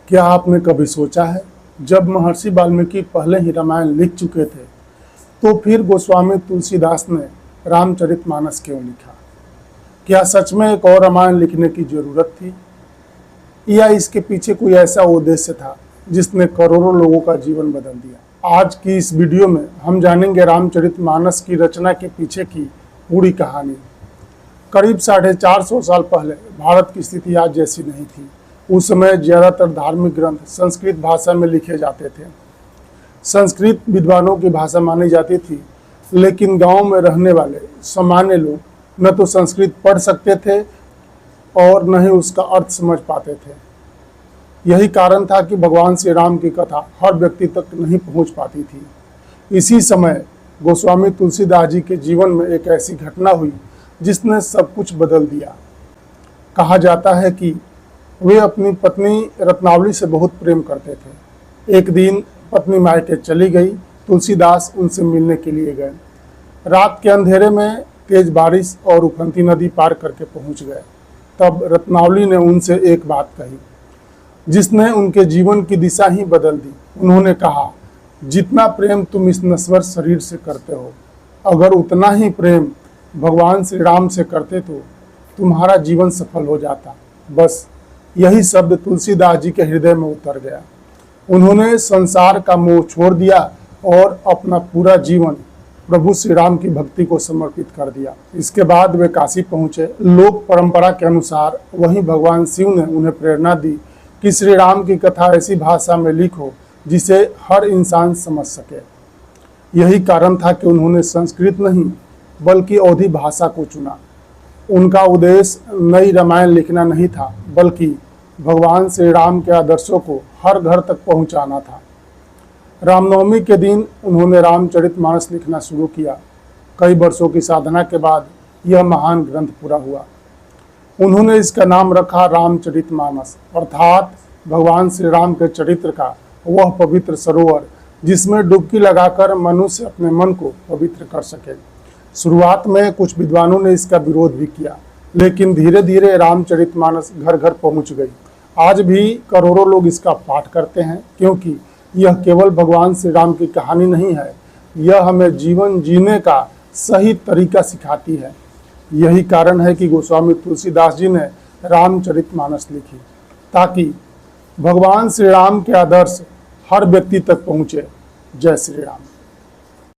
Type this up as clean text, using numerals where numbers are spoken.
क्या आपने कभी सोचा है, जब महर्षि वाल्मीकि पहले ही रामायण लिख चुके थे तो फिर गोस्वामी तुलसीदास ने रामचरितमानस क्यों लिखा? क्या सच में एक और रामायण लिखने की जरूरत थी, या इसके पीछे कोई ऐसा उद्देश्य था जिसने करोड़ों लोगों का जीवन बदल दिया? आज की इस वीडियो में हम जानेंगे रामचरितमानस की रचना के पीछे की पूरी कहानी। करीब 450 साल पहले भारत की स्थिति आज जैसी नहीं थी। उस समय ज़्यादातर धार्मिक ग्रंथ संस्कृत भाषा में लिखे जाते थे। संस्कृत विद्वानों की भाषा मानी जाती थी, लेकिन गांव में रहने वाले सामान्य लोग न तो संस्कृत पढ़ सकते थे और न ही उसका अर्थ समझ पाते थे। यही कारण था कि भगवान श्री राम की कथा हर व्यक्ति तक नहीं पहुंच पाती थी। इसी समय गोस्वामी तुलसीदास जी के जीवन में एक ऐसी घटना हुई जिसने सब कुछ बदल दिया। कहा जाता है कि वे अपनी पत्नी रत्नावली से बहुत प्रेम करते थे। एक दिन पत्नी मायके चली गई। तुलसीदास उनसे मिलने के लिए गए। रात के अंधेरे में तेज बारिश और उफनती नदी पार करके पहुंच गए। तब रत्नावली ने उनसे एक बात कही जिसने उनके जीवन की दिशा ही बदल दी। उन्होंने कहा, जितना प्रेम तुम इस नश्वर शरीर से करते हो, अगर उतना ही प्रेम भगवान श्री राम से करते तो तुम्हारा जीवन सफल हो जाता। बस यही शब्द तुलसीदास जी के हृदय में उतर गया। उन्होंने संसार का मोह छोड़ दिया और अपना पूरा जीवन प्रभु श्री राम की भक्ति को समर्पित कर दिया। इसके बाद वे काशी पहुंचे। लोक परंपरा के अनुसार वहीं भगवान शिव ने उन्हें प्रेरणा दी कि श्री राम की कथा ऐसी भाषा में लिखो जिसे हर इंसान समझ सके। यही कारण था कि उन्होंने संस्कृत नहीं बल्कि अवधी भाषा को चुना। उनका उद्देश्य नई रामायण लिखना नहीं था, बल्कि भगवान श्री राम के आदर्शों को हर घर तक पहुंचाना था। रामनवमी के दिन उन्होंने रामचरितमानस लिखना शुरू किया। कई वर्षों की साधना के बाद यह महान ग्रंथ पूरा हुआ। उन्होंने इसका नाम रखा रामचरितमानस, अर्थात भगवान श्री राम के चरित्र का वह पवित्र सरोवर जिसमें डुबकी लगाकर मनुष्य अपने मन को पवित्र कर सके। शुरुआत में कुछ विद्वानों ने इसका विरोध भी किया, लेकिन धीरे धीरे रामचरितमानस घर घर पहुंच गई। आज भी करोड़ों लोग इसका पाठ करते हैं, क्योंकि यह केवल भगवान श्री राम की कहानी नहीं है, यह हमें जीवन जीने का सही तरीका सिखाती है। यही कारण है कि गोस्वामी तुलसीदास जी ने रामचरितमानस लिखी, ताकि भगवान श्री राम के आदर्श हर व्यक्ति तक पहुँचे। जय श्री राम।